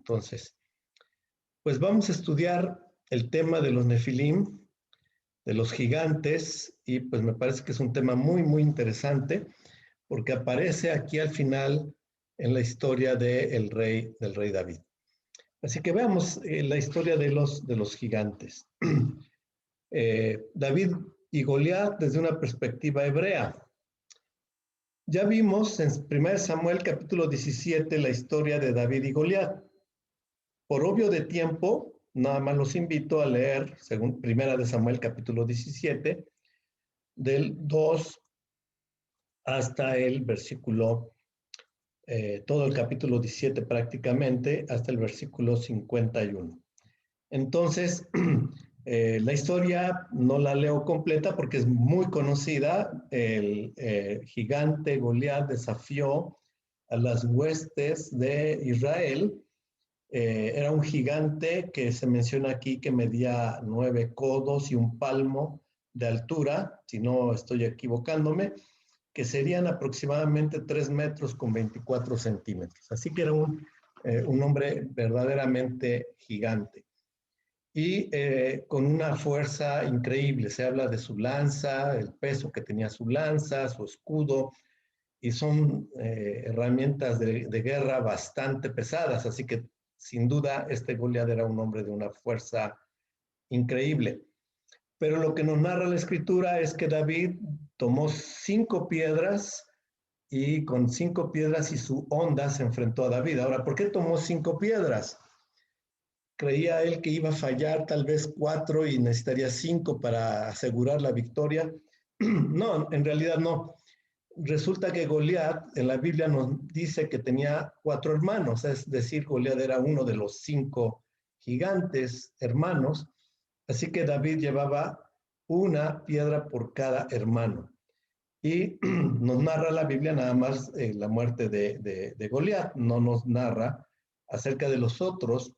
Entonces, pues vamos a estudiar el tema de los Nefilim, de los gigantes, y pues me parece que es un tema muy, muy interesante, porque aparece aquí al final en la historia del rey David. Así que veamos la historia de los gigantes. David y Goliat desde una perspectiva hebrea. Ya vimos en 1 Samuel capítulo 17 la historia de David y Goliat. Por obvio de tiempo, nada más los invito a leer, según 1 Samuel capítulo 17, del 2 hasta el versículo, todo el capítulo 17 prácticamente, hasta el versículo 51. Entonces, la historia no la leo completa porque es muy conocida. El gigante Goliat desafió a las huestes de Israel. Era un gigante que se menciona aquí que medía 9 codos y un palmo de altura, si no estoy equivocándome, que serían aproximadamente 3 metros con 24 centímetros. Así que era un hombre verdaderamente gigante. Y con una fuerza increíble. Se habla de su lanza, el peso que tenía su lanza, su escudo, y son herramientas de guerra bastante pesadas, así que sin duda este Goliat era un hombre de una fuerza increíble. Pero lo que nos narra la escritura es que David tomó 5 piedras y con 5 piedras y su honda se enfrentó a David. Ahora, ¿por qué tomó 5 piedras? Creía él que iba a fallar tal vez 4 y necesitaría 5 para asegurar la victoria. No, en realidad no. Resulta que Goliat en la Biblia nos dice que tenía 4 hermanos, es decir, Goliat era uno de los 5 gigantes hermanos, así que David llevaba una piedra por cada hermano. Y nos narra la Biblia nada más la muerte de Goliat, no nos narra acerca de los otros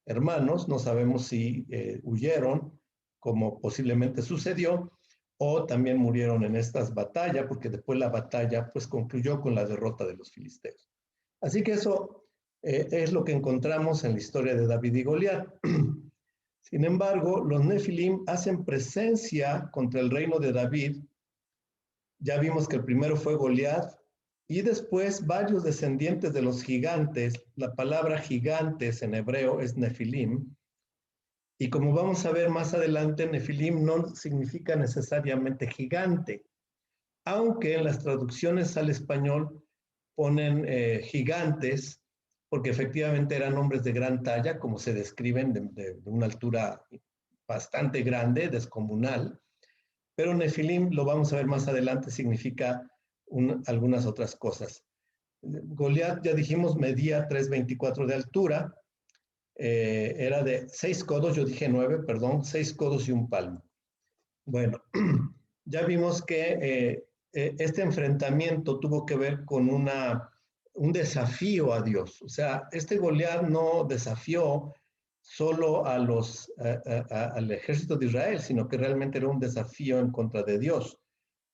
hermanos, no sabemos si huyeron, como posiblemente sucedió, o también murieron en estas batallas, porque después la batalla pues concluyó con la derrota de los filisteos. Así que eso es lo que encontramos en la historia de David y Goliat. Sin embargo, los Nefilim hacen presencia contra el reino de David. Ya vimos que el primero fue Goliat, y después varios descendientes de los gigantes. La palabra gigantes en hebreo es Nefilim, y como vamos a ver más adelante, Nefilim no significa necesariamente gigante, aunque en las traducciones al español ponen gigantes, porque efectivamente eran hombres de gran talla, como se describen, de una altura bastante grande, descomunal, pero Nefilim, lo vamos a ver más adelante, significa algunas otras cosas. Goliat, ya dijimos, medía 3,24 de altura, era de 6 codos, yo dije 9, perdón, 6 codos y un palmo. Bueno, ya vimos que este enfrentamiento tuvo que ver con un desafío a Dios. O sea, este Goliat no desafió solo al ejército de Israel, sino que realmente era un desafío en contra de Dios,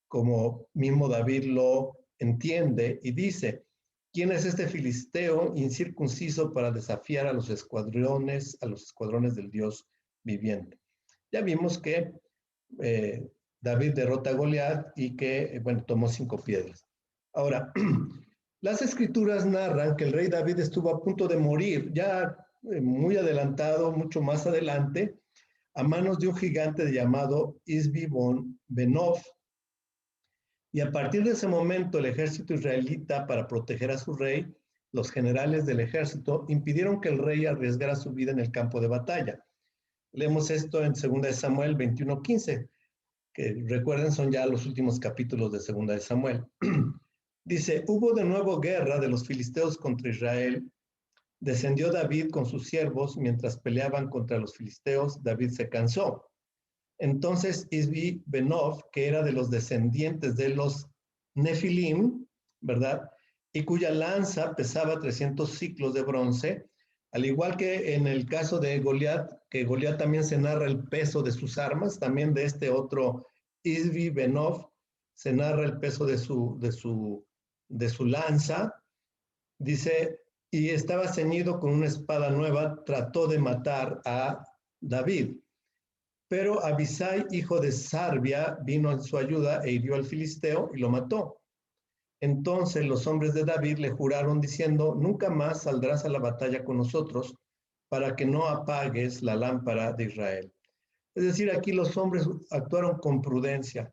como mismo David lo entiende y dice: ¿quién es este filisteo incircunciso para desafiar a los escuadrones del Dios viviente? Ya vimos que David derrota a Goliat y que, bueno, tomó 5 piedras. Ahora, las escrituras narran que el rey David estuvo a punto de morir, ya muy adelantado, mucho más adelante, a manos de un gigante llamado Isbi-Benob. Y a partir de ese momento, el ejército israelita, para proteger a su rey, los generales del ejército impidieron que el rey arriesgara su vida en el campo de batalla. Leemos esto en 2 Samuel 21:15, que recuerden son ya los últimos capítulos de 2 Samuel. Dice: hubo de nuevo guerra de los filisteos contra Israel. Descendió David con sus siervos. Mientras peleaban contra los filisteos, David se cansó. Entonces Isbi-Benob, que era de los descendientes de los Nefilim, ¿verdad? Y cuya lanza pesaba 300 ciclos de bronce, al igual que en el caso de Goliat, que Goliat también se narra el peso de sus armas, también de este otro Isbi-Benob se narra el peso de su lanza. Dice y estaba ceñido con una espada nueva, trató de matar a David. Pero Abisai, hijo de Sarbia, vino en su ayuda e hirió al filisteo y lo mató. Entonces los hombres de David le juraron diciendo, nunca más saldrás a la batalla con nosotros para que no apagues la lámpara de Israel. Es decir, aquí los hombres actuaron con prudencia.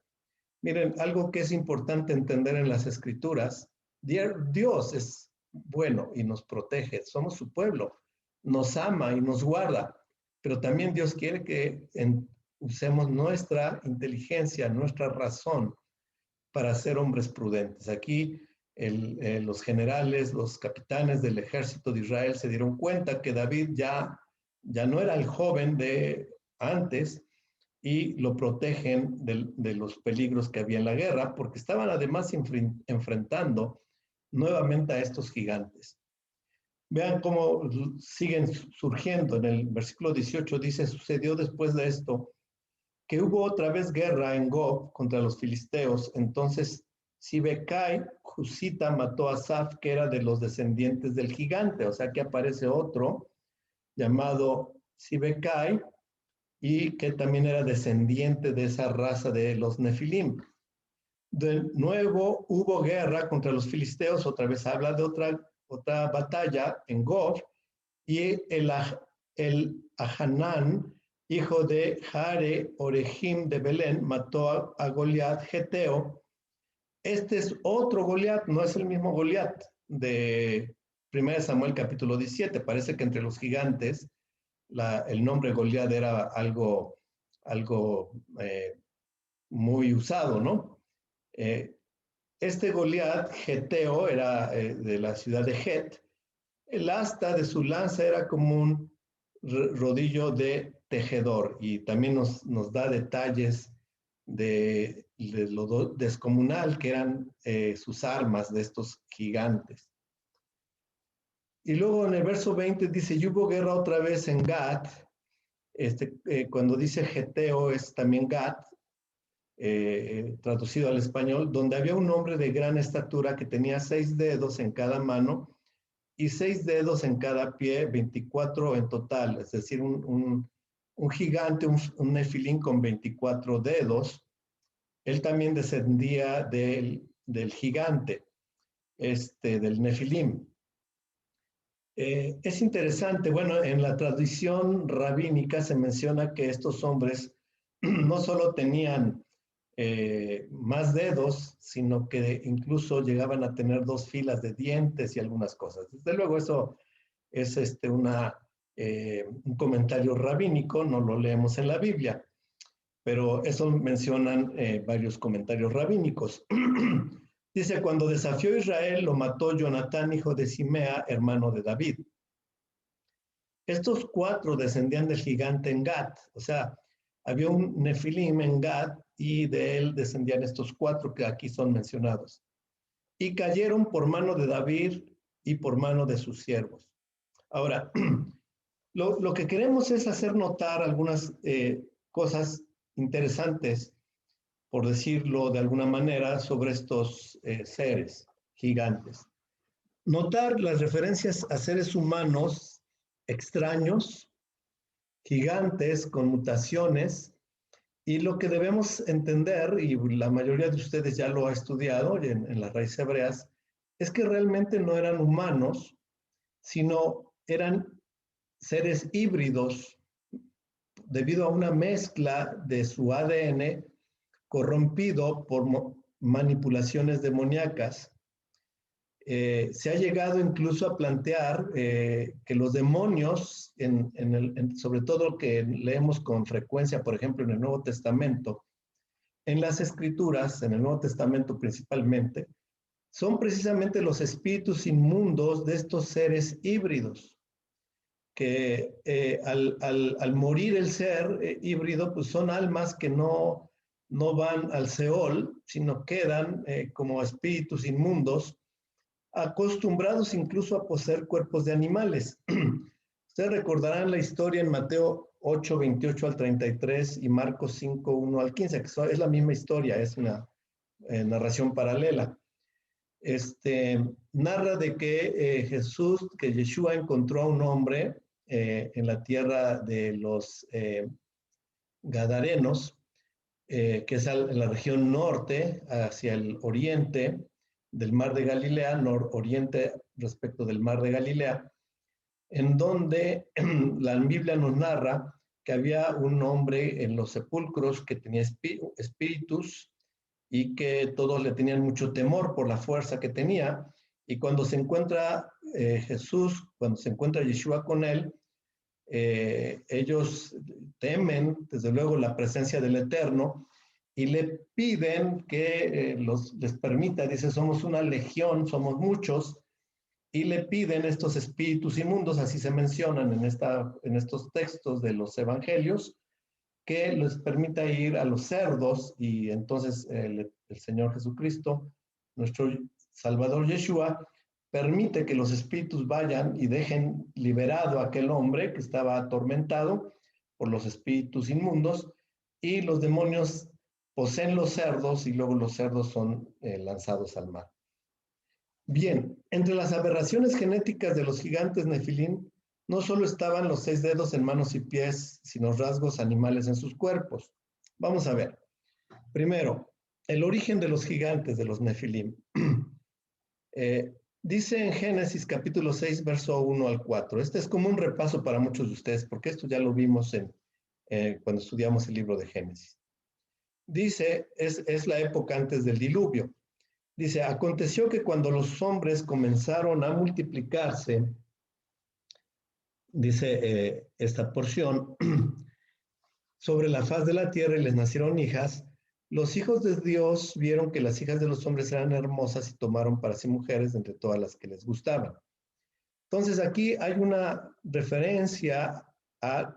Miren, algo que es importante entender en las escrituras, Dios es bueno y nos protege, somos su pueblo, nos ama y nos guarda, pero también Dios quiere que usemos nuestra inteligencia, nuestra razón para ser hombres prudentes. Aquí los generales, los capitanes del ejército de Israel se dieron cuenta que David ya no era el joven de antes y lo protegen de los peligros que había en la guerra, porque estaban además enfrentando nuevamente a estos gigantes. Vean cómo siguen surgiendo. En el versículo 18 dice, sucedió después de esto que hubo otra vez guerra en Gob contra los filisteos. Entonces Sibecai, Jusita, mató a Saf, que era de los descendientes del gigante. O sea que aparece otro llamado Sibecai y que también era descendiente de esa raza de los Nefilim. De nuevo hubo guerra contra los filisteos. Otra vez habla de otra batalla en Gob, y el Ahanán, hijo de Jare Orejim de Belén, mató a Goliat Geteo. Este es otro Goliat, no es el mismo Goliat de 1 Samuel capítulo 17. Parece que entre los gigantes el nombre Goliat era algo muy usado, ¿no? Este Goliat Geteo era de la ciudad de Het. El asta de su lanza era como un rodillo de tejedor, y también nos da detalles de lo descomunal que eran sus armas de estos gigantes. Y luego en el verso 20 dice, y hubo guerra otra vez en Gat. Cuando dice Geteo es también Gat, traducido al español, donde había un hombre de gran estatura que tenía 6 dedos en cada mano y 6 dedos en cada pie, 24 en total, es decir, un gigante, un nefilín con 24 dedos. Él también descendía del gigante, del nefilim. Es interesante, bueno, en la tradición rabínica se menciona que estos hombres no solo tenían más dedos, sino que incluso llegaban a tener 2 filas de dientes y algunas cosas. Desde luego eso es un comentario rabínico, no lo leemos en la Biblia, pero eso mencionan varios comentarios rabínicos. Dice, cuando desafió a Israel, lo mató Jonatán, hijo de Simea, hermano de David. Estos 4 descendían del gigante en Gat, o sea, había un nefilim en Gat y de él descendían estos 4 que aquí son mencionados. Y cayeron por mano de David y por mano de sus siervos. Ahora, lo que queremos es hacer notar algunas cosas interesantes, por decirlo de alguna manera, sobre estos seres gigantes. Notar las referencias a seres humanos extraños, gigantes, con mutaciones, y lo que debemos entender, y la mayoría de ustedes ya lo ha estudiado en las raíces hebreas, es que realmente no eran humanos, sino eran seres híbridos debido a una mezcla de su ADN corrompido por manipulaciones demoníacas. Se ha llegado incluso a plantear que los demonios, sobre todo lo que leemos con frecuencia, por ejemplo, en el Nuevo Testamento, en las Escrituras, en el Nuevo Testamento principalmente, son precisamente los espíritus inmundos de estos seres híbridos, que al morir el ser híbrido, pues son almas que no van al Seol, sino quedan como espíritus inmundos, acostumbrados incluso a poseer cuerpos de animales. Ustedes recordarán la historia en Mateo 8, 28 al 33 y Marcos 5, 1 al 15, que es la misma historia, es una narración paralela. narra de que que Yeshua encontró a un hombre en la tierra de los Gadarenos, que es en la región norte, hacia el oriente del mar de Galilea, nororiente respecto del mar de Galilea, en donde la Biblia nos narra que había un hombre en los sepulcros que tenía espíritus y que todos le tenían mucho temor por la fuerza que tenía. Y cuando se encuentra cuando se encuentra Yeshua con él, ellos temen, desde luego, la presencia del Eterno y le piden que les permita, dice, somos una legión, somos muchos, y le piden estos espíritus inmundos, así se mencionan en estos textos de los evangelios, que les permita ir a los cerdos, y entonces el Señor Jesucristo, nuestro Salvador Yeshua, permite que los espíritus vayan y dejen liberado a aquel hombre que estaba atormentado por los espíritus inmundos, y los demonios poseen los cerdos y luego los cerdos son lanzados al mar. Bien, entre las aberraciones genéticas de los gigantes Nefilim no solo estaban los 6 dedos en manos y pies, sino rasgos animales en sus cuerpos. Vamos a ver. Primero, el origen de los gigantes de los Nefilim. Dice en Génesis capítulo 6, verso 1 al 4. Este es como un repaso para muchos de ustedes, porque esto ya lo vimos cuando estudiamos el libro de Génesis. Dice, es la época antes del diluvio. Dice, aconteció que cuando los hombres comenzaron a multiplicarse, dice esta porción, sobre la faz de la tierra y les nacieron hijas, los hijos de Dios vieron que las hijas de los hombres eran hermosas y tomaron para sí mujeres entre todas las que les gustaban. Entonces aquí hay una referencia a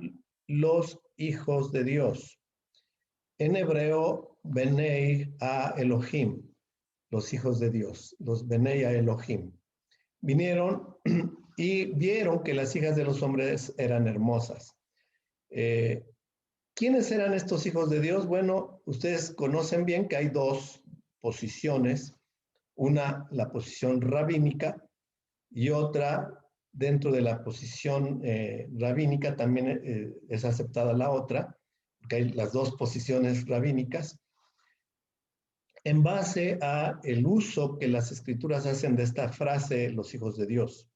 los hijos de Dios. En hebreo, Benei a Elohim, los hijos de Dios, los Benei a Elohim. Vinieron y vieron que las hijas de los hombres eran hermosas. ¿Quiénes eran estos hijos de Dios? Bueno, ustedes conocen bien que hay dos posiciones, una la posición rabínica y otra dentro de la posición rabínica también es aceptada la otra, porque hay las dos posiciones rabínicas, en base a el uso que las escrituras hacen de esta frase, los hijos de Dios.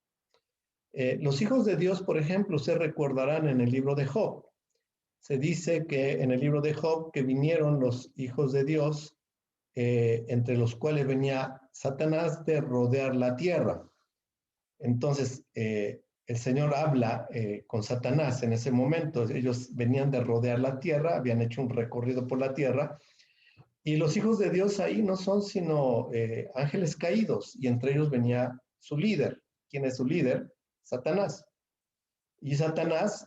Los hijos de Dios, por ejemplo, se recordarán en el libro de Job. Se dice que en el libro de Job que vinieron los hijos de Dios, entre los cuales venía Satanás de rodear la tierra. Entonces, el Señor habla con Satanás en ese momento. Ellos venían de rodear la tierra, habían hecho un recorrido por la tierra, y los hijos de Dios ahí no son sino ángeles caídos, y entre ellos venía su líder. ¿Quién es su líder? Satanás. Y Satanás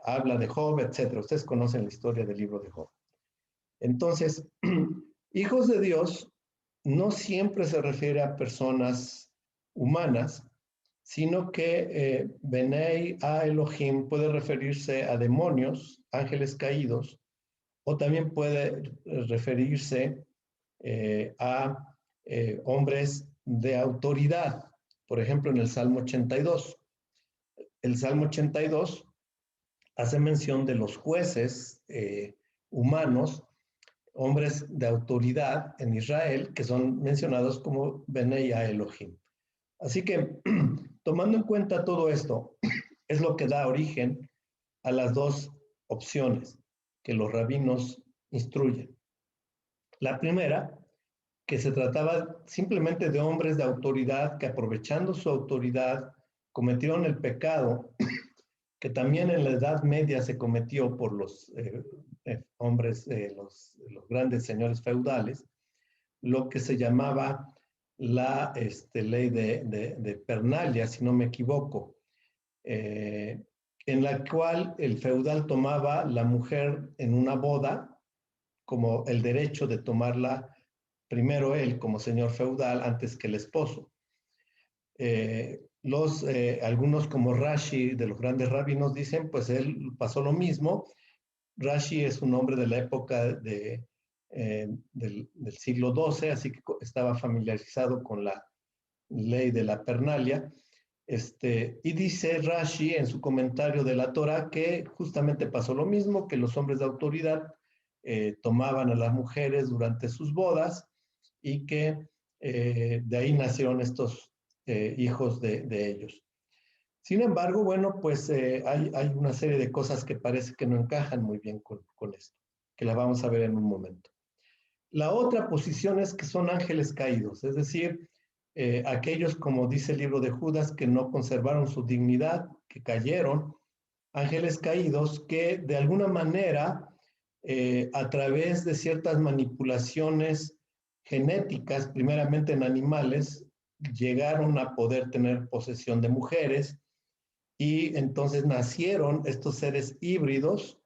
habla de Job, etc. Ustedes conocen la historia del libro de Job. Entonces, hijos de Dios no siempre se refiere a personas humanas, sino que Benei a Elohim puede referirse a demonios, ángeles caídos, o también puede referirse a hombres de autoridad. Por ejemplo, en el Salmo 82. El Salmo 82 hace mención de los jueces humanos, hombres de autoridad en Israel, que son mencionados como Benei a Elohim. Así que, tomando en cuenta todo esto, es lo que da origen a las dos opciones que los rabinos instruyen. La primera, que se trataba simplemente de hombres de autoridad que, aprovechando su autoridad, cometieron el pecado que también en la Edad Media se cometió por los hombres, los grandes señores feudales, lo que se llamaba la ley de Pernalia, si no me equivoco, en la cual el feudal tomaba la mujer en una boda como el derecho de tomarla primero él como señor feudal antes que el esposo. Algunos como Rashi, de los grandes rabinos, dicen, pues él pasó lo mismo. Rashi es un hombre de la época de del siglo XII, así que estaba familiarizado con la ley de la pernalia. Y dice Rashi en su comentario de la Torah que justamente pasó lo mismo, que los hombres de autoridad tomaban a las mujeres durante sus bodas y que de ahí nacieron estos hijos de ellos. Sin embargo, bueno, pues hay una serie de cosas que parece que no encajan muy bien con esto, que las vamos a ver en un momento. La otra posición es que son ángeles caídos, es decir, aquellos, como dice el libro de Judas, que no conservaron su dignidad, que cayeron, ángeles caídos que de alguna manera, a través de ciertas manipulaciones genéticas, primeramente en animales, llegaron a poder tener posesión de mujeres y entonces nacieron estos seres híbridos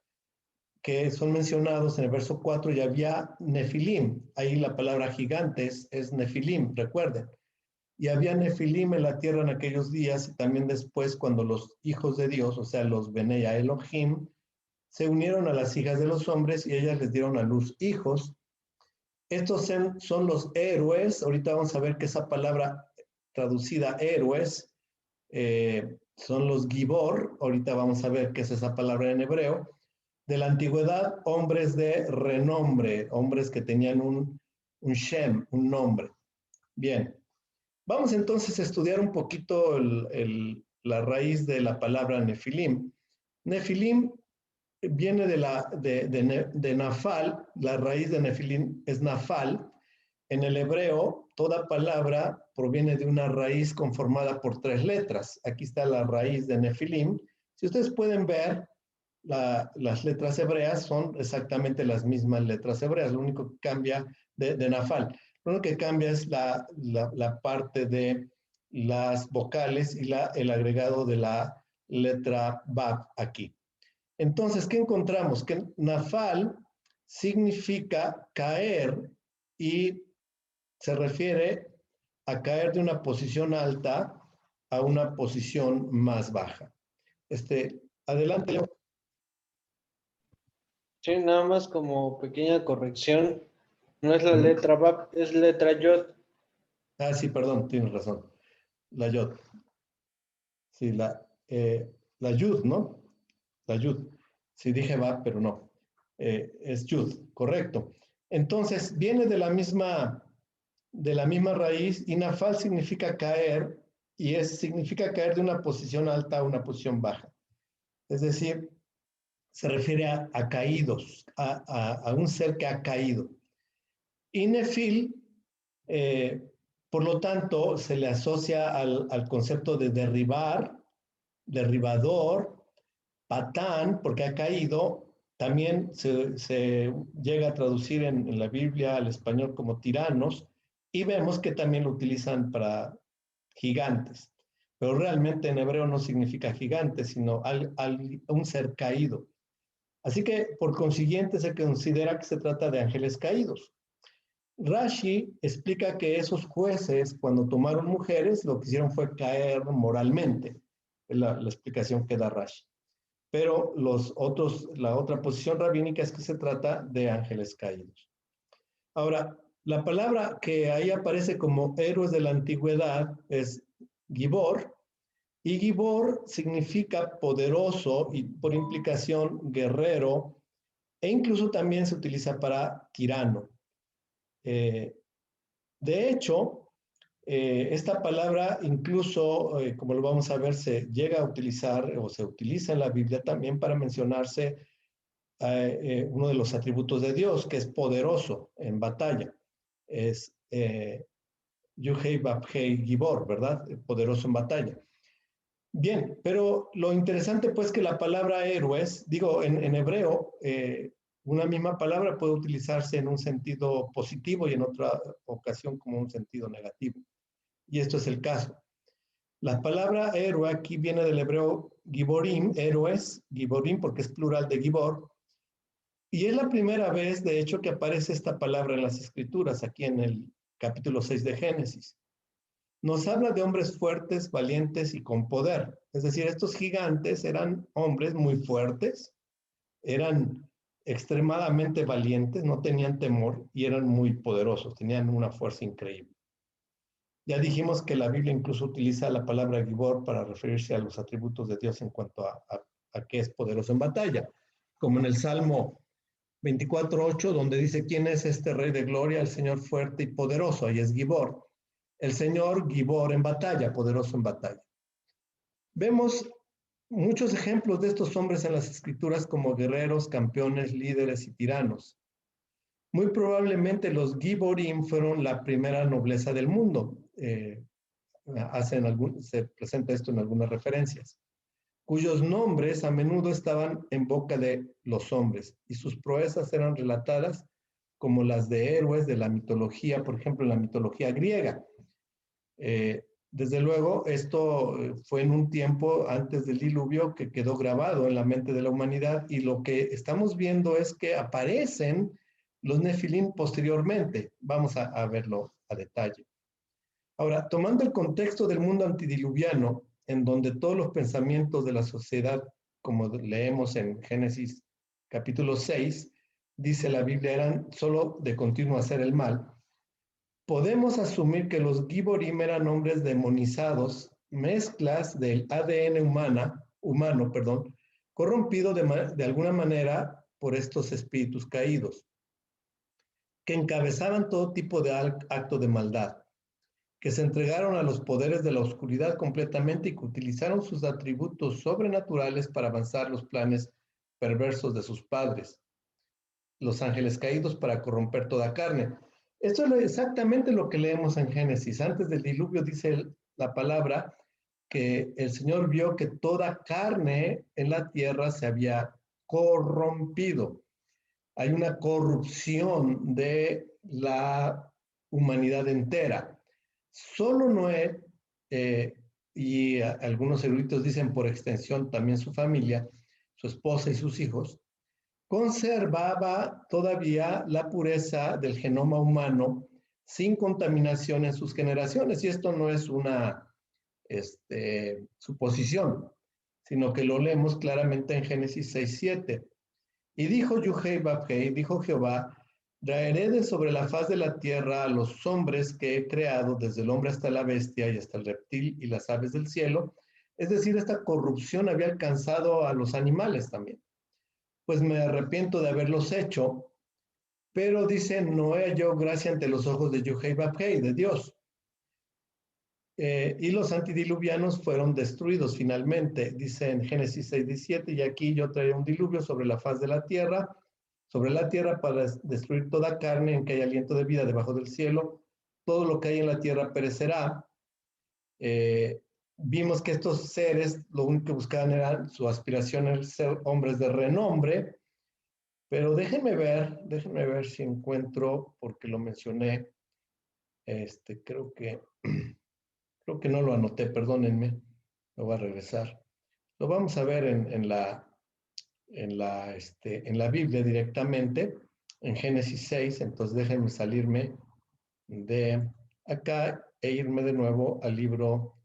que son mencionados en el verso 4, y había Nefilim, ahí la palabra gigantes es Nefilim, recuerden. Y había Nefilim en la tierra en aquellos días y también después cuando los hijos de Dios, o sea, los Benea Elohim, se unieron a las hijas de los hombres y ellas les dieron a luz hijos. Estos son los héroes. Ahorita vamos a ver que esa palabra traducida héroes son los Gibor. Ahorita vamos a ver qué es esa palabra en hebreo. De la antigüedad, hombres de renombre, hombres que tenían un Shem, un nombre. Bien, vamos entonces a estudiar un poquito la raíz de la palabra Nefilim. Nefilim viene de Nafal, la raíz de Nefilim es Nafal. En el hebreo, toda palabra proviene de una raíz conformada por 3 letras. Aquí está la raíz de Nefilim. Si ustedes pueden ver, las letras hebreas son exactamente las mismas letras hebreas, lo único que cambia de Nafal. Lo único que cambia es la parte de las vocales y el agregado de la letra Bab aquí. Entonces, ¿qué encontramos? Que Nafal significa caer y se refiere a caer de una posición alta a una posición más baja. Adelante, Leo. Sí, nada más como pequeña corrección, no es la letra Bab, es letra Yod. Ah, sí, perdón, tienes razón. La Yod. Sí, la Yud, ¿no? La Yud. Sí, dije Bab, pero no. Es Yud, correcto. Entonces, viene de la misma raíz y Nafal significa caer y significa caer de una posición alta a una posición baja. Es decir, se refiere a caídos, a un ser que ha caído. Y Nefil, por lo tanto, se le asocia al concepto de derribar, derribador, patán, porque ha caído. También se llega a traducir en la Biblia al español como tiranos, y vemos que también lo utilizan para gigantes. Pero realmente en hebreo no significa gigante, sino un ser caído. Así que, por consiguiente, se considera que se trata de ángeles caídos. Rashi explica que esos jueces, cuando tomaron mujeres, lo que hicieron fue caer moralmente. Es la explicación que da Rashi. Pero la otra posición rabínica es que se trata de ángeles caídos. Ahora, la palabra que ahí aparece como héroes de la antigüedad es Gibor, y Gibor significa poderoso y por implicación guerrero, e incluso también se utiliza para tirano. De hecho, esta palabra incluso, como lo vamos a ver, se llega a utilizar o se utiliza en la Biblia también para mencionarse uno de los atributos de Dios, que es poderoso en batalla. Es Yuhei Babhei Gibor, ¿verdad? Poderoso en batalla. Bien, pero lo interesante pues que la palabra héroes, digo, en hebreo, una misma palabra puede utilizarse en un sentido positivo y en otra ocasión como un sentido negativo. Y esto es el caso. La palabra héroe aquí viene del hebreo giborim, héroes, giborim porque es plural de gibor, y es la primera vez, de hecho, que aparece esta palabra en las Escrituras, aquí en el capítulo 6 de Génesis. Nos habla de hombres fuertes, valientes y con poder. Es decir, estos gigantes eran hombres muy fuertes, eran extremadamente valientes, no tenían temor y eran muy poderosos, tenían una fuerza increíble. Ya dijimos que la Biblia incluso utiliza la palabra Gibor para referirse a los atributos de Dios en cuanto a que es poderoso en batalla, como en el Salmo 24:8, donde dice: ¿quién es este Rey de Gloria? El Señor fuerte y poderoso. Ahí es Gibor. El Señor Gibor en batalla, poderoso en batalla. Vemos muchos ejemplos de estos hombres en las Escrituras como guerreros, campeones, líderes y tiranos. Muy probablemente los Giborim fueron la primera nobleza del mundo. Se presenta esto en algunas referencias, cuyos nombres a menudo estaban en boca de los hombres y sus proezas eran relatadas como las de héroes de la mitología, por ejemplo, en la mitología griega. Desde luego, esto fue en un tiempo antes del diluvio que quedó grabado en la mente de la humanidad, y lo que estamos viendo es que aparecen los Nefilim posteriormente. Vamos a verlo a detalle. Ahora, tomando el contexto del mundo antidiluviano, en donde todos los pensamientos de la sociedad, como leemos en Génesis capítulo 6, dice la Biblia, eran solo de continuo hacer el mal, podemos asumir que los Giborim eran hombres demonizados, mezclas del ADN humano, corrompido de alguna manera por estos espíritus caídos, que encabezaban todo tipo de acto de maldad, que se entregaron a los poderes de la oscuridad completamente y que utilizaron sus atributos sobrenaturales para avanzar los planes perversos de sus padres, los ángeles caídos, para corromper toda carne. Esto es exactamente lo que leemos en Génesis. Antes del diluvio dice la palabra que el Señor vio que toda carne en la tierra se había corrompido. Hay una corrupción de la humanidad entera. Solo Noé, y algunos eruditos dicen por extensión también su familia, su esposa y sus hijos, conservaba todavía la pureza del genoma humano sin contaminación en sus generaciones. Y esto no es una suposición, sino que lo leemos claramente en Génesis 6:7. Y dijo Yuhei-Babhei, dijo Jehová: traeré de sobre la faz de la tierra a los hombres que he creado, desde el hombre hasta la bestia y hasta el reptil y las aves del cielo. Es decir, esta corrupción había alcanzado a los animales también. Pues me arrepiento de haberlos hecho, pero dice: no halló gracia ante los ojos de Yuhei-Babhei, de Dios. Y los antidiluvianos fueron destruidos finalmente, dice en Génesis 6:17, y aquí yo traeré un diluvio sobre la faz de la tierra, para destruir toda carne en que hay aliento de vida debajo del cielo. Todo lo que hay en la tierra perecerá. Vimos que estos seres lo único que buscaban era su aspiración era ser hombres de renombre, pero déjenme ver si encuentro, porque lo mencioné, creo que no lo anoté, perdónenme, lo voy a regresar. Lo vamos a ver en la Biblia directamente, en Génesis 6, entonces déjenme salirme de acá e irme de nuevo al libro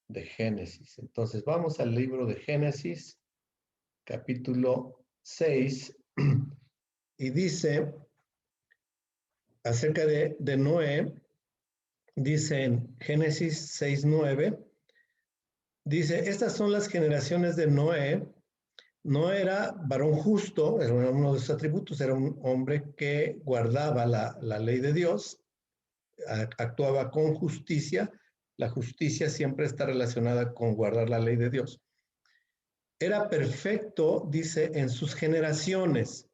de Génesis. Entonces vamos al libro de Génesis, capítulo 6, y dice acerca de Noé, dice en Génesis 6:9, dice: estas son las generaciones de Noé. No era varón justo, era uno de sus atributos, era un hombre que guardaba la ley de Dios, actuaba con justicia. La justicia siempre está relacionada con guardar la ley de Dios. Era perfecto, dice, en sus generaciones.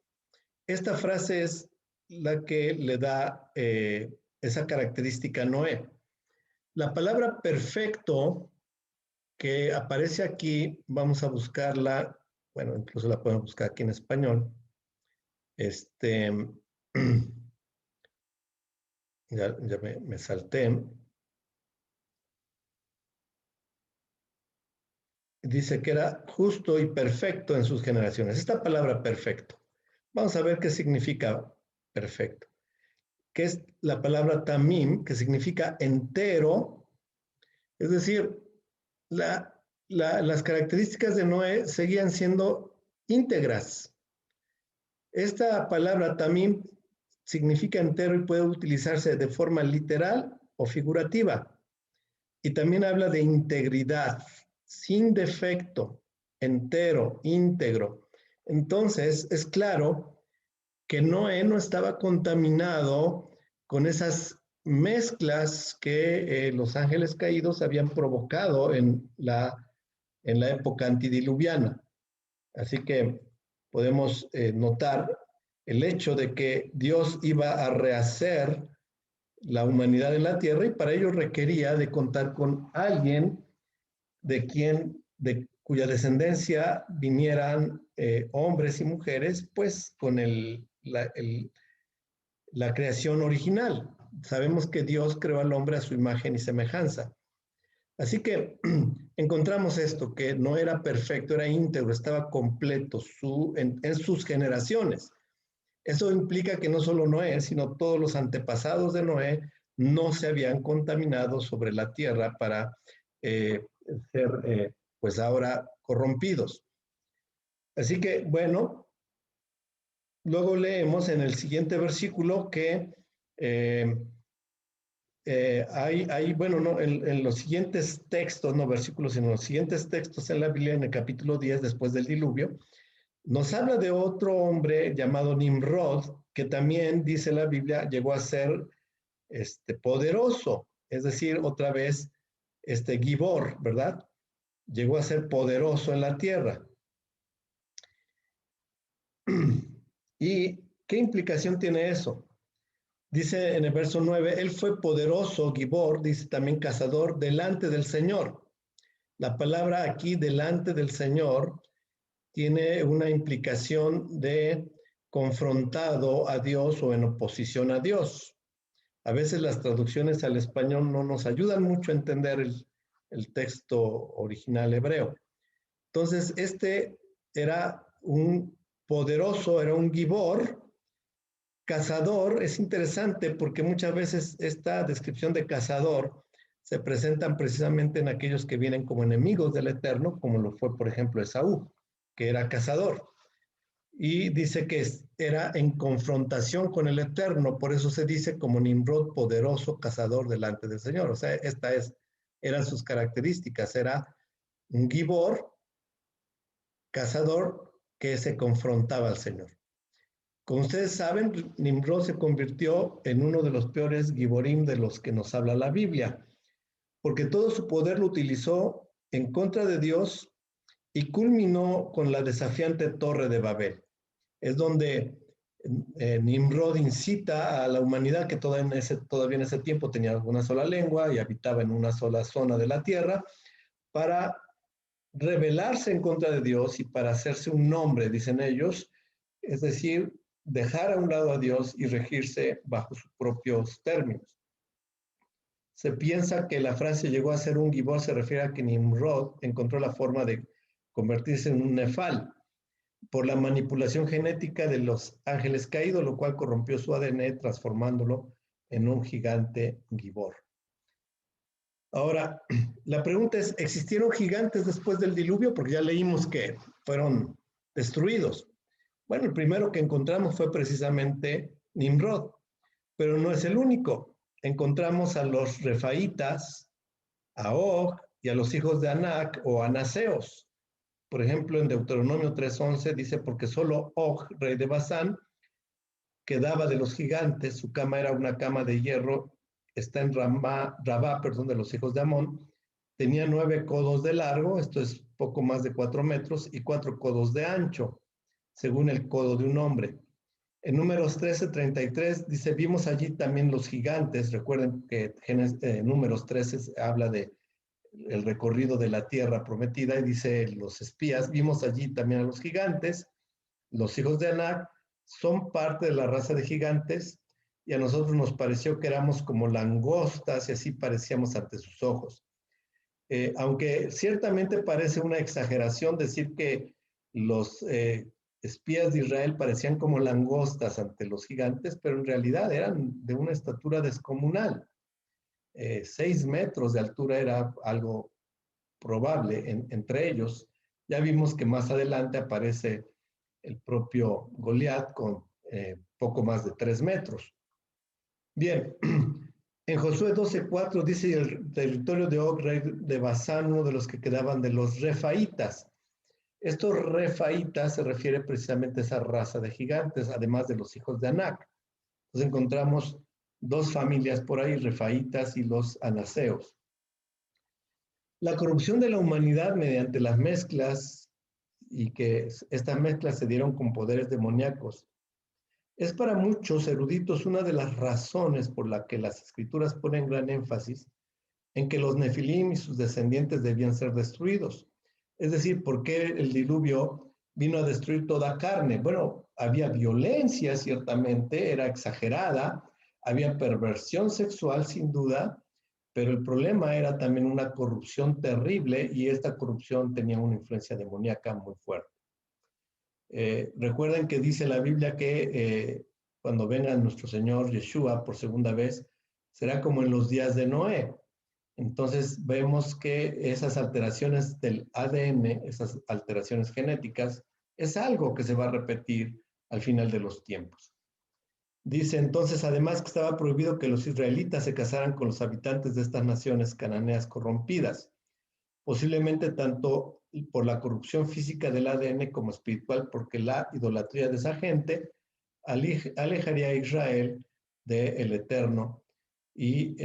Esta frase es la que le da esa característica a Noé. La palabra perfecto que aparece aquí, vamos a buscarla, bueno, incluso la podemos buscar aquí en español. Ya me salté. Dice que era justo y perfecto en sus generaciones. Esta palabra perfecto, vamos a ver qué significa perfecto, que es la palabra tamim, que significa entero. Es decir, las características de Noé seguían siendo íntegras. Esta palabra también significa entero y puede utilizarse de forma literal o figurativa. Y también habla de integridad, sin defecto, entero, íntegro. Entonces, es claro que Noé no estaba contaminado con esas mezclas que los ángeles caídos habían provocado en la época antidiluviana. Así que podemos notar el hecho de que Dios iba a rehacer la humanidad en la tierra y para ello requería de contar con alguien de cuya descendencia vinieran hombres y mujeres, pues con la creación original. Sabemos que Dios creó al hombre a su imagen y semejanza. Así que encontramos esto, que no era perfecto, era íntegro, estaba completo en sus generaciones. Eso implica que no solo Noé, sino todos los antepasados de Noé no se habían contaminado sobre la tierra para ser, pues ahora, corrompidos. Así que, bueno, luego leemos en el siguiente versículo que bueno, no, en los siguientes textos, no versículos, sino los siguientes textos en la Biblia, en el capítulo 10, después del diluvio, nos habla de otro hombre llamado Nimrod, que también, dice la Biblia, llegó a ser poderoso, es decir, otra vez, Gibor, ¿verdad? Llegó a ser poderoso en la tierra. ¿Y qué implicación tiene eso? Dice en el verso 9, él fue poderoso, Gibor, dice también cazador, delante del Señor. La palabra aquí, delante del Señor, tiene una implicación de confrontado a Dios o en oposición a Dios. A veces las traducciones al español no nos ayudan mucho a entender el texto original hebreo. Entonces, era un poderoso, era un Gibor, cazador. Es interesante porque muchas veces esta descripción de cazador se presentan precisamente en aquellos que vienen como enemigos del Eterno, como lo fue, por ejemplo, Esaú, que era cazador. Y dice que era en confrontación con el Eterno, por eso se dice como Nimrod, poderoso cazador delante del Señor. O sea, eran sus características, era un Gibor, cazador que se confrontaba al Señor. Como ustedes saben, Nimrod se convirtió en uno de los peores Giborim de los que nos habla la Biblia, porque todo su poder lo utilizó en contra de Dios y culminó con la desafiante Torre de Babel. Es donde Nimrod incita a la humanidad que todavía en ese tiempo tenía una sola lengua y habitaba en una sola zona de la tierra para rebelarse en contra de Dios y para hacerse un nombre, dicen ellos, es decir, dejar a un lado a Dios y regirse bajo sus propios términos. Se piensa que la frase llegó a ser un Gibor, se refiere a que Nimrod encontró la forma de convertirse en un Nefal por la manipulación genética de los ángeles caídos, lo cual corrompió su ADN transformándolo en un gigante Gibor. Ahora, la pregunta es, ¿existieron gigantes después del diluvio? Porque ya leímos que fueron destruidos. Bueno, el primero que encontramos fue precisamente Nimrod, pero no es el único. Encontramos a los refaitas, a Og y a los hijos de Anac o anaseos. Por ejemplo, en Deuteronomio 3:11 dice, porque solo Og, rey de Basán, quedaba de los gigantes, su cama era una cama de hierro, está en Rabá, de los hijos de Amón, tenía 9 codos de largo, esto es poco más de 4 metros, y 4 codos de ancho, según el codo de un hombre. En Números 13:33 dice, vimos allí también los gigantes. Recuerden que Números 13 habla de el recorrido de la tierra prometida y dice los espías, vimos allí también a los gigantes, los hijos de Anac son parte de la raza de gigantes y a nosotros nos pareció que éramos como langostas y así parecíamos ante sus ojos. Aunque ciertamente parece una exageración decir que los espías de Israel parecían como langostas ante los gigantes, pero en realidad eran de una estatura descomunal. 6 metros de altura era algo probable entre ellos. Ya vimos que más adelante aparece el propio Goliat con poco más de 3 metros. Bien, en Josué 12:4 dice el territorio de Og, rey de Basán, uno de los que quedaban de los refaítas. Estos refaítas se refiere precisamente a esa raza de gigantes, además de los hijos de Anac. Entonces encontramos dos familias por ahí, refaítas y los anaseos. La corrupción de la humanidad mediante las mezclas, y que estas mezclas se dieron con poderes demoníacos, es para muchos eruditos una de las razones por la que las escrituras ponen gran énfasis en que los nefilim y sus descendientes debían ser destruidos. Es decir, ¿por qué el diluvio vino a destruir toda carne? Bueno, había violencia, ciertamente, era exagerada, había perversión sexual, sin duda, pero el problema era también una corrupción terrible y esta corrupción tenía una influencia demoníaca muy fuerte. Recuerden que dice la Biblia que cuando venga nuestro Señor Yeshua por segunda vez, será como en los días de Noé. Entonces vemos que esas alteraciones del ADN, esas alteraciones genéticas, es algo que se va a repetir al final de los tiempos. Dice entonces además que estaba prohibido que los israelitas se casaran con los habitantes de estas naciones cananeas corrompidas, posiblemente tanto por la corrupción física del ADN como espiritual, porque la idolatría de esa gente alejaría a Israel del Eterno y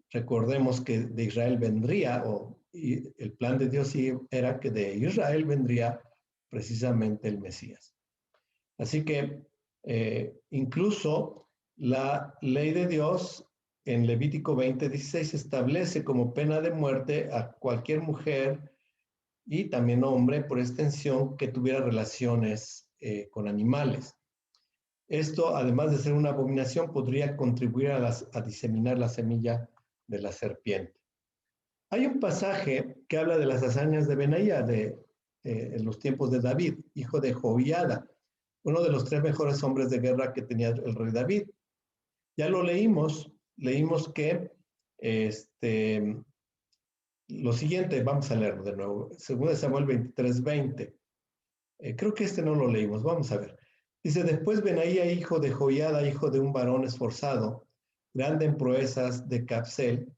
recordemos que de Israel vendría, y el plan de Dios era que de Israel vendría precisamente el Mesías. Así que incluso la ley de Dios en Levítico 20:16 establece como pena de muerte a cualquier mujer y también hombre, por extensión, que tuviera relaciones con animales. Esto, además de ser una abominación, podría contribuir a diseminar la semilla de la serpiente. Hay un pasaje que habla de las hazañas de Benaía en los tiempos de David, hijo de Joiada, uno de los 3 mejores hombres de guerra que tenía el rey David. Ya lo leímos que lo siguiente, vamos a leerlo de nuevo, 2 Samuel 23:20. Creo que no lo leímos, vamos a ver. Dice, después Benaía, hijo de Joiada, hijo de un varón esforzado, grande en proezas de Capsel,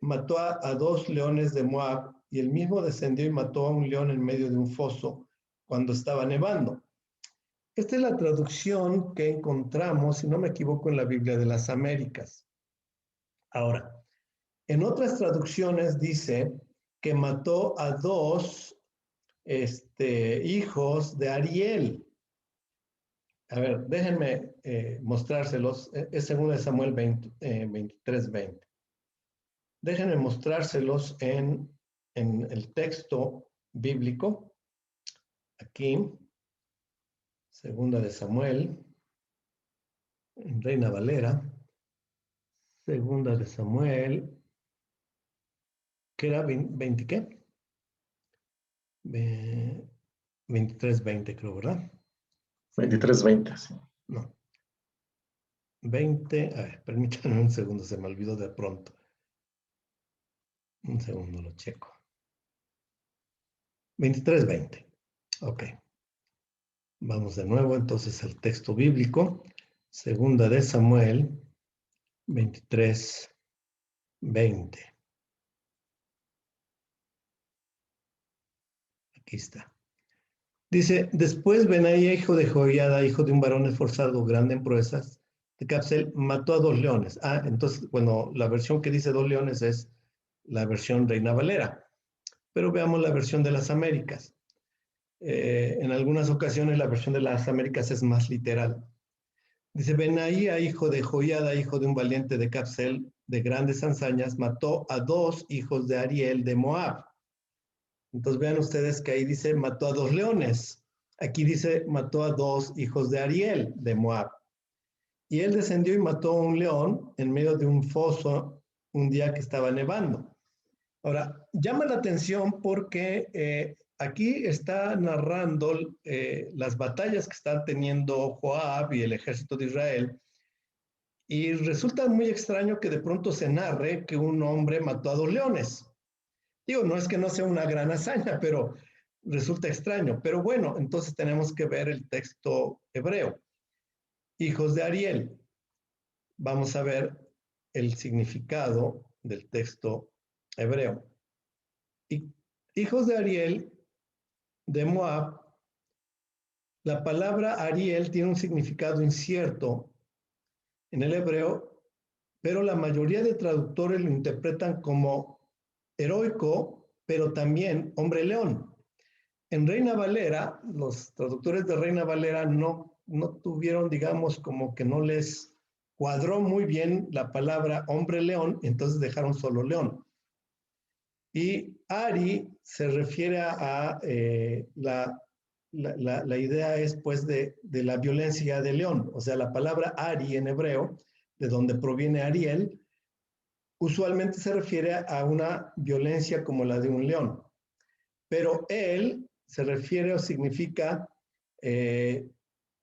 mató a 2 leones de Moab, y él mismo descendió y mató a un león en medio de un foso cuando estaba nevando. Esta es la traducción que encontramos, si no me equivoco, en la Biblia de las Américas. Ahora, en otras traducciones dice que mató a 2 hijos de Ariel. A ver, déjenme mostrárselos. Es 2 Samuel 23:20. Déjenme mostrárselos en el texto bíblico. Aquí, 2 de Samuel, en Reina Valera. 2 de Samuel, que era 20, ¿qué? 23:20, creo, ¿verdad? 23:20, sí. No. 20, a ver, permítanme un segundo, se me olvidó de pronto. Un segundo, lo checo. 23:20. Ok. Vamos de nuevo entonces al texto bíblico. 2 de Samuel 23:20. Aquí está. Dice, después Benaía, hijo de Joiada, hijo de un varón esforzado, grande en proezas, de Capsel, mató a 2 leones. Entonces, bueno, la versión que dice 2 leones es la versión Reina Valera. Pero veamos la versión de las Américas. En algunas ocasiones la versión de las Américas es más literal. Dice, Benaía, hijo de Joiada, hijo de un valiente de Capsel, de grandes hazañas, mató a 2 hijos de Ariel de Moab. Entonces vean ustedes que ahí dice, mató a 2 leones. Aquí dice, mató a 2 hijos de Ariel de Moab. Y él descendió y mató a un león en medio de un foso un día que estaba nevando. Ahora, llama la atención porque aquí está narrando las batallas que están teniendo Joab y el ejército de Israel, y resulta muy extraño que de pronto se narre que un hombre mató a 2 leones. Digo, no es que no sea una gran hazaña, pero resulta extraño. Pero bueno, entonces tenemos que ver el texto hebreo. Hijos de Ariel. Vamos a ver el significado del texto hebreo. Hijos de Ariel, de Moab. La palabra Ariel tiene un significado incierto en el hebreo, pero la mayoría de traductores lo interpretan como heroico, pero también hombre león. En Reina Valera, los traductores de Reina Valera no tuvieron, digamos, como que no les cuadró muy bien la palabra hombre león, entonces dejaron solo león. Y Ari se refiere a la idea es pues de la violencia de león, o sea, la palabra Ari en hebreo, de donde proviene Ariel, usualmente se refiere a una violencia como la de un león, pero él se refiere o significa,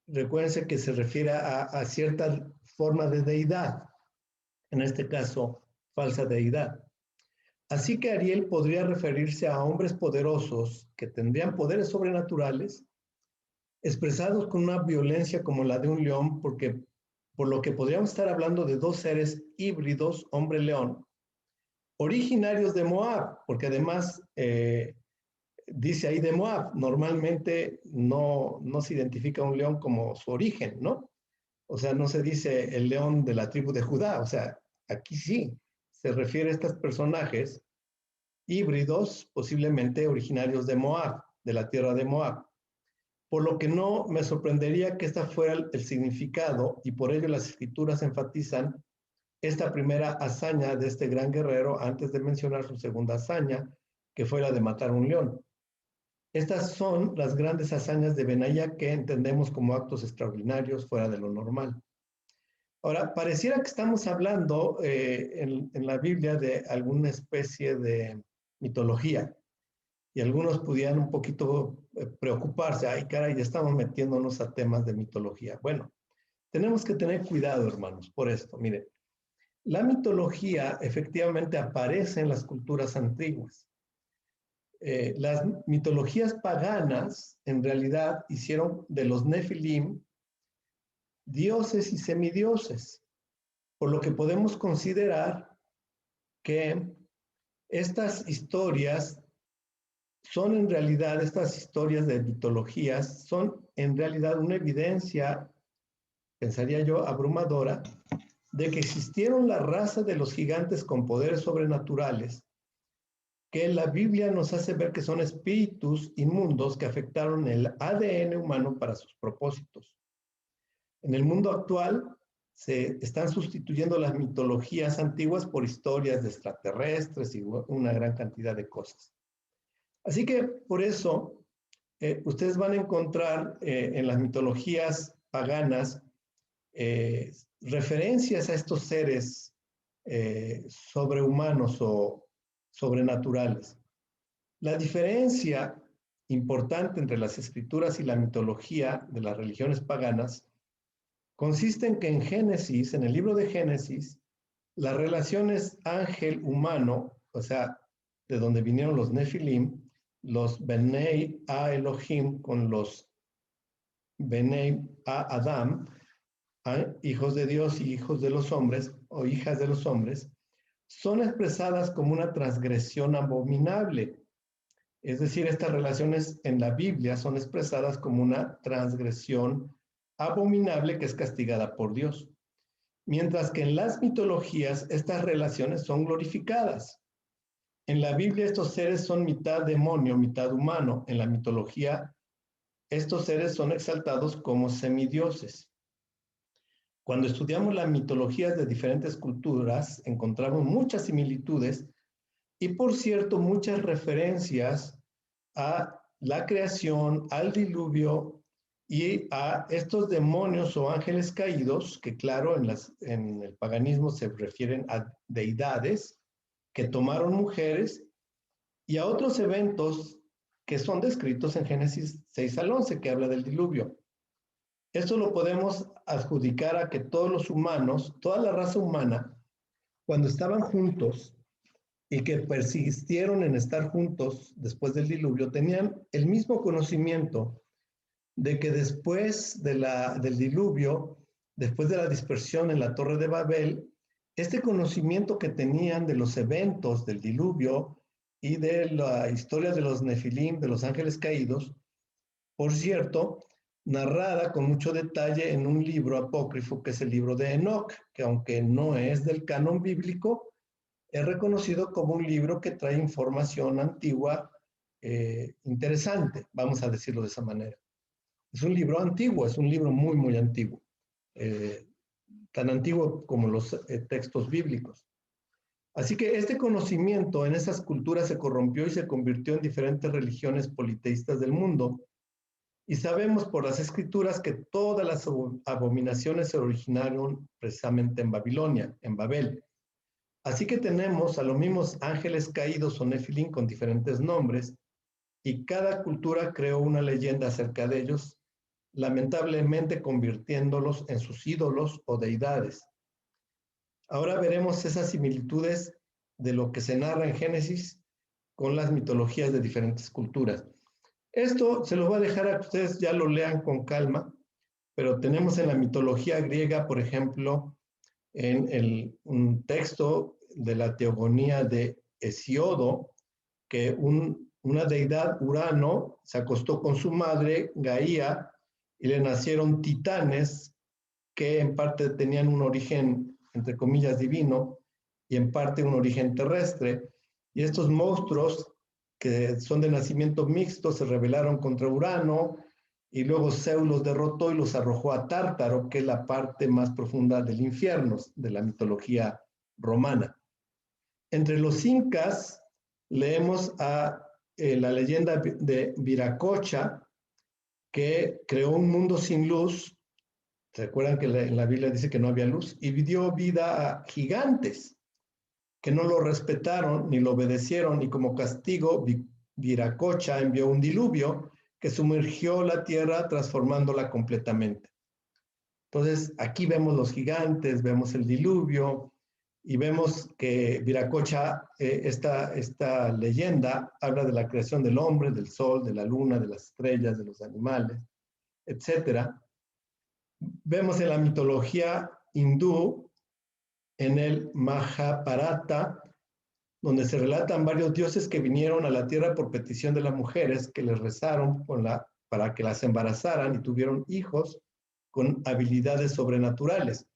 recuérdense que se refiere a cierta forma de deidad, en este caso, falsa deidad. Así que Ariel podría referirse a hombres poderosos que tendrían poderes sobrenaturales, expresados con una violencia como la de un león, por lo que podríamos estar hablando de dos seres híbridos, hombre-león, originarios de Moab, porque además dice ahí de Moab, normalmente no se identifica un león como su origen, ¿no? O sea, no se dice el león de la tribu de Judá, o sea, aquí sí, se refiere a estos personajes híbridos, posiblemente originarios de Moab, de la tierra de Moab. Por lo que no me sorprendería que este fuera el significado, y por ello las escrituras enfatizan esta primera hazaña de este gran guerrero antes de mencionar su segunda hazaña, que fue la de matar un león. Estas son las grandes hazañas de Benaía que entendemos como actos extraordinarios fuera de lo normal. Ahora, pareciera que estamos hablando en la Biblia de alguna especie de mitología, y algunos pudieran un poquito preocuparse, ay caray, ya estamos metiéndonos a temas de mitología. Bueno, tenemos que tener cuidado, hermanos, por esto. Miren, la mitología efectivamente aparece en las culturas antiguas. Las mitologías paganas en realidad hicieron de los Nefilim dioses y semidioses, por lo que podemos considerar que estas historias son en realidad, estas historias de mitologías son en realidad una evidencia, pensaría yo, abrumadora, de que existieron la raza de los gigantes con poderes sobrenaturales, que la Biblia nos hace ver que son espíritus inmundos que afectaron el ADN humano para sus propósitos. En el mundo actual se están sustituyendo las mitologías antiguas por historias de extraterrestres y una gran cantidad de cosas. Así que por eso ustedes van a encontrar en las mitologías paganas referencias a estos seres sobrehumanos o sobrenaturales. La diferencia importante entre las escrituras y la mitología de las religiones paganas consiste en que en Génesis, en el libro de Génesis, las relaciones ángel-humano, o sea, de donde vinieron los Nefilim, los Benei a Elohim con los Benei a Adam, hijos de Dios y hijos de los hombres, o hijas de los hombres, son expresadas como una transgresión abominable. Es decir, estas relaciones en la Biblia son expresadas como una transgresión abominable que es castigada por Dios. Mientras que en las mitologías estas relaciones son glorificadas. En la Biblia estos seres son mitad demonio, mitad humano. En la mitología estos seres son exaltados como semidioses. Cuando estudiamos las mitologías de diferentes culturas, encontramos muchas similitudes y, por cierto, muchas referencias a la creación, al diluvio y a estos demonios o ángeles caídos, que claro, en el paganismo se refieren a deidades que tomaron mujeres, y a otros eventos que son descritos en Génesis 6 al 11, que habla del diluvio. Esto lo podemos adjudicar a que todos los humanos, toda la raza humana, cuando estaban juntos y que persistieron en estar juntos después del diluvio, tenían el mismo conocimiento de que después del diluvio, después de la dispersión en la Torre de Babel, este conocimiento que tenían de los eventos del diluvio y de la historia de los Nefilim, de los ángeles caídos, por cierto, narrada con mucho detalle en un libro apócrifo que es el libro de Enoc, que aunque no es del canon bíblico, es reconocido como un libro que trae información antigua interesante, vamos a decirlo de esa manera. Es un libro antiguo, es un libro muy, muy antiguo, tan antiguo como los textos bíblicos. Así que este conocimiento en esas culturas se corrompió y se convirtió en diferentes religiones politeístas del mundo. Y sabemos por las escrituras que todas las abominaciones se originaron precisamente en Babilonia, en Babel. Así que tenemos a los mismos ángeles caídos o Nefilim con diferentes nombres, y cada cultura creó una leyenda acerca de ellos, lamentablemente convirtiéndolos en sus ídolos o deidades. Ahora veremos esas similitudes de lo que se narra en Génesis con las mitologías de diferentes culturas. Esto se los voy a dejar a que ustedes ya lo lean con calma, pero tenemos en la mitología griega, por ejemplo, en un texto de la teogonía de Hesíodo, que una deidad, Urano, se acostó con su madre, Gaía, y le nacieron titanes que en parte tenían un origen, entre comillas, divino, y en parte un origen terrestre. Y estos monstruos, que son de nacimiento mixto, se rebelaron contra Urano, y luego Zeus los derrotó y los arrojó a Tártaro, que es la parte más profunda del infierno, de la mitología romana. Entre los incas leemos a la leyenda de Viracocha, que creó un mundo sin luz. ¿Se acuerdan que en la Biblia dice que no había luz? Y dio vida a gigantes que no lo respetaron ni lo obedecieron, y como castigo Viracocha envió un diluvio que sumergió la tierra transformándola completamente. Entonces aquí vemos los gigantes, vemos el diluvio, y vemos que Viracocha, esta leyenda, habla de la creación del hombre, del sol, de la luna, de las estrellas, de los animales, etc. Vemos en la mitología hindú, en el Mahabharata, donde se relatan varios dioses que vinieron a la tierra por petición de las mujeres que les rezaron para que las embarazaran y tuvieron hijos con habilidades sobrenaturales.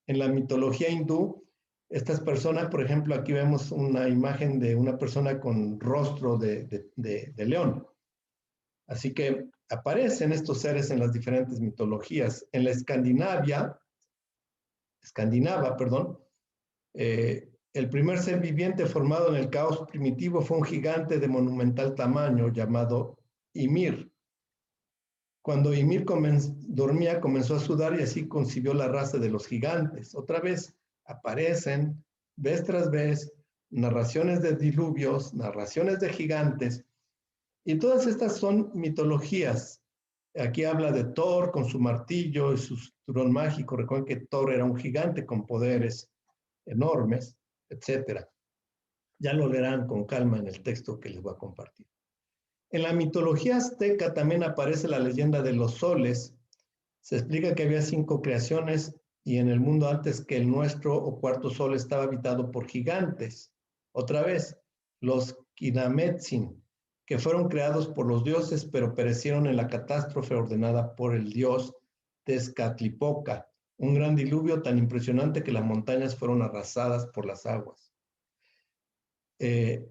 En la mitología hindú, estas personas, por ejemplo, aquí vemos una imagen de una persona con rostro de león. Así que aparecen estos seres en las diferentes mitologías. En la escandinava, el primer ser viviente formado en el caos primitivo fue un gigante de monumental tamaño llamado Ymir. Cuando Ymir dormía, comenzó a sudar y así concibió la raza de los gigantes. Otra vez aparecen, vez tras vez, narraciones de diluvios, narraciones de gigantes, y todas estas son mitologías. Aquí habla de Thor con su martillo y su cinturón mágico. Recuerden que Thor era un gigante con poderes enormes, etc. Ya lo leerán con calma en el texto que les voy a compartir. En la mitología azteca también aparece la leyenda de los soles. Se explica que había 5 creaciones y en el mundo antes que el nuestro o cuarto sol estaba habitado por gigantes. Otra vez, los Kinametsin, que fueron creados por los dioses, pero perecieron en la catástrofe ordenada por el dios Tezcatlipoca, un gran diluvio tan impresionante que las montañas fueron arrasadas por las aguas. En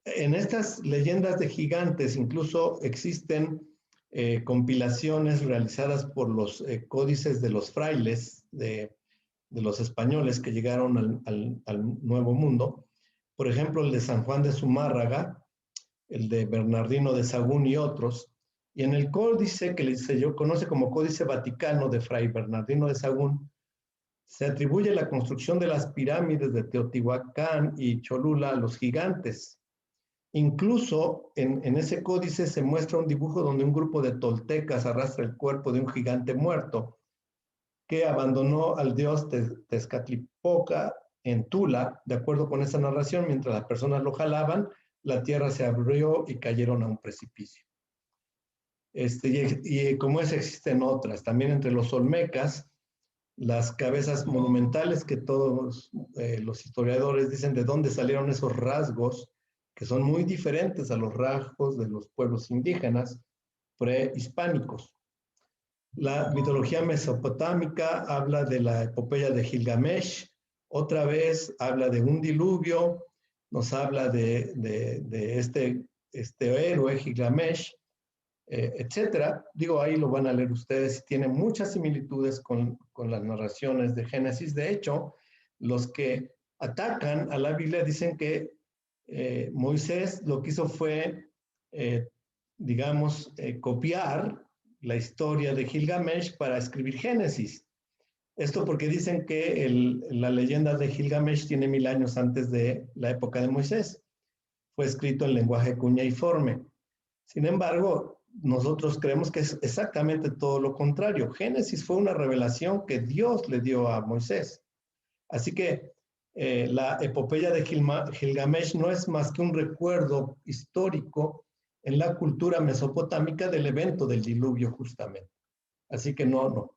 estas leyendas de gigantes incluso existen compilaciones realizadas por los códices de los frailes de los españoles que llegaron al Nuevo Mundo. Por ejemplo, el de San Juan de Zumárraga, el de Bernardino de Sahagún y otros. Y en el códice que se conoce como Códice Vaticano de Fray Bernardino de Sahagún, se atribuye la construcción de las pirámides de Teotihuacán y Cholula a los gigantes. Incluso en ese códice se muestra un dibujo donde un grupo de toltecas arrastra el cuerpo de un gigante muerto que abandonó al dios Tezcatlipoca en Tula, de acuerdo con esa narración, mientras las personas lo jalaban, la tierra se abrió y cayeron a un precipicio. Y como es, existen otras. También entre los olmecas, las cabezas monumentales que todos los historiadores dicen de dónde salieron esos rasgos, que son muy diferentes a los rasgos de los pueblos indígenas prehispánicos. La mitología mesopotámica habla de la epopeya de Gilgamesh, otra vez habla de un diluvio, nos habla de este héroe Gilgamesh, etcétera. Digo, ahí lo van a leer ustedes, tiene muchas similitudes con las narraciones de Génesis. De hecho, los que atacan a la Biblia dicen que Moisés lo que hizo fue, digamos, copiar la historia de Gilgamesh para escribir Génesis. Esto porque dicen que la leyenda de Gilgamesh tiene 1000 años antes de la época de Moisés. Fue escrito en lenguaje cuneiforme. Sin embargo, nosotros creemos que es exactamente todo lo contrario. Génesis fue una revelación que Dios le dio a Moisés. Así que la epopeya de Gilgamesh no es más que un recuerdo histórico en la cultura mesopotámica del evento del diluvio justamente. Así que no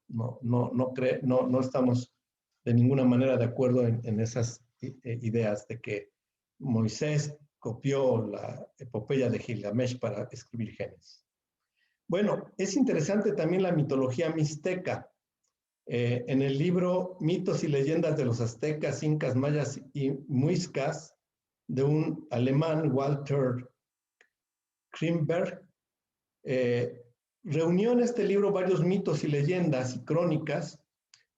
estamos de ninguna manera de acuerdo en esas ideas de que Moisés copió la epopeya de Gilgamesh para escribir Génesis. Bueno, es interesante también la mitología mixteca. En el libro Mitos y leyendas de los aztecas, incas, mayas y muiscas, de un alemán, Walter Krimberg, reunió en este libro varios mitos y leyendas y crónicas,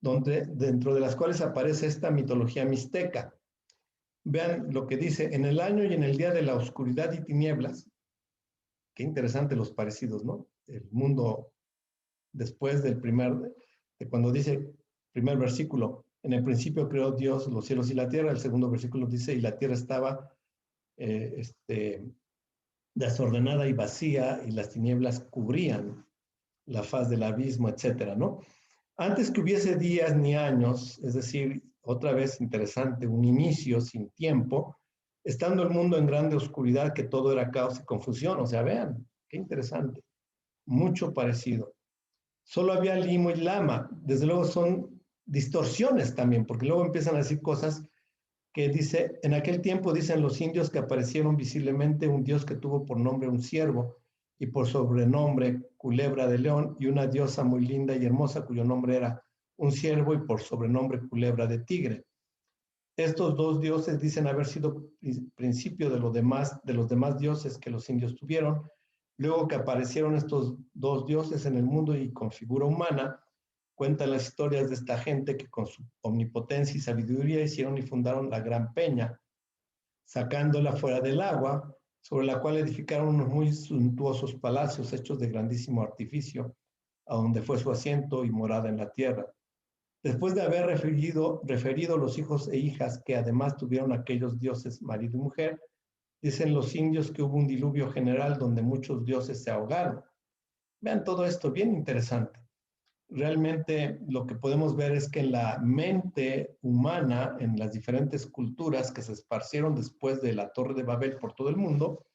dentro de las cuales aparece esta mitología mixteca. Vean lo que dice: en el año y en el día de la oscuridad y tinieblas. Qué interesante los parecidos, ¿no? El mundo después de cuando dice, primer versículo, en el principio creó Dios los cielos y la tierra. El segundo versículo dice, y la tierra estaba desordenada y vacía, y las tinieblas cubrían la faz del abismo, etcétera, ¿no? Antes que hubiese días ni años, es decir, otra vez interesante, un inicio sin tiempo, estando el mundo en grande oscuridad, que todo era caos y confusión. O sea, vean, qué interesante, mucho parecido. Solo había limo y lama. Desde luego son distorsiones también, porque luego empiezan a decir cosas que dice, en aquel tiempo dicen los indios que aparecieron visiblemente un dios que tuvo por nombre un ciervo y por sobrenombre culebra de león, y una diosa muy linda y hermosa cuyo nombre era un ciervo y por sobrenombre culebra de tigre. Estos dos dioses dicen haber sido principio de los demás dioses que los indios tuvieron. Luego que aparecieron estos dos dioses en el mundo y con figura humana, cuentan las historias de esta gente que con su omnipotencia y sabiduría hicieron y fundaron la gran peña, sacándola fuera del agua, sobre la cual edificaron unos muy suntuosos palacios hechos de grandísimo artificio, a donde fue su asiento y morada en la tierra. Después de haber referido los hijos e hijas que además tuvieron aquellos dioses, marido y mujer, dicen los indios que hubo un diluvio general donde muchos dioses se ahogaron. Vean todo esto, bien interesante. Realmente lo que podemos ver es que en la mente humana, en las diferentes culturas que se esparcieron después de la Torre de Babel por todo el mundo,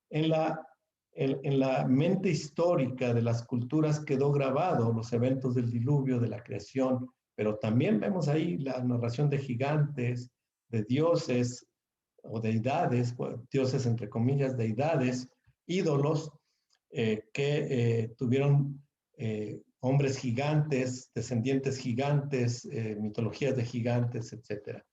en la mente histórica de las culturas quedó grabado los eventos del diluvio, de la creación, pero también vemos ahí la narración de gigantes, de dioses o deidades, dioses entre comillas, deidades, ídolos que tuvieron hombres gigantes, descendientes gigantes, mitologías de gigantes, etc.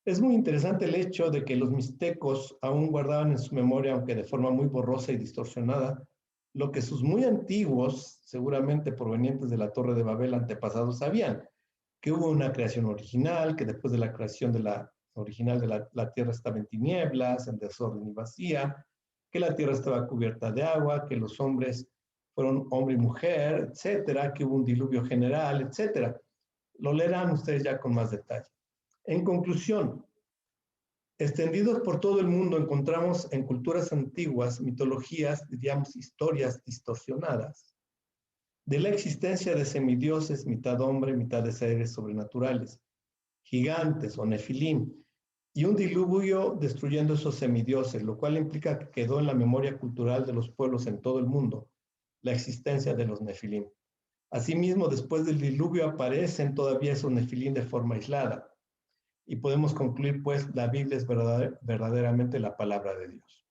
Es muy interesante el hecho de que los mixtecos aún guardaban en su memoria, aunque de forma muy borrosa y distorsionada, lo que sus muy antiguos, seguramente provenientes de la Torre de Babel antepasados, sabían: que hubo una creación original, que después de la creación de la original de la tierra estaba en tinieblas, en desorden y vacía, que la tierra estaba cubierta de agua, que los hombres fueron hombre y mujer, etcétera, que hubo un diluvio general, etcétera. Lo leerán ustedes ya con más detalle. En conclusión, extendidos por todo el mundo encontramos en culturas antiguas mitologías, diríamos historias distorsionadas, de la existencia de semidioses, mitad hombre, mitad de seres sobrenaturales, gigantes o nefilim, y un diluvio destruyendo esos semidioses, lo cual implica que quedó en la memoria cultural de los pueblos en todo el mundo la existencia de los nefilim. Asimismo, después del diluvio aparecen todavía esos nefilim de forma aislada. Y podemos concluir, pues, la Biblia es verdaderamente la palabra de Dios.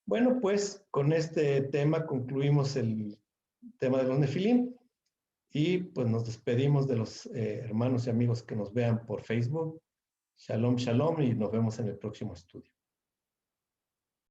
Bueno, pues, con este tema concluimos el tema de los nefilim y pues nos despedimos de los hermanos y amigos que nos vean por Facebook. Shalom, shalom, y nos vemos en el próximo estudio.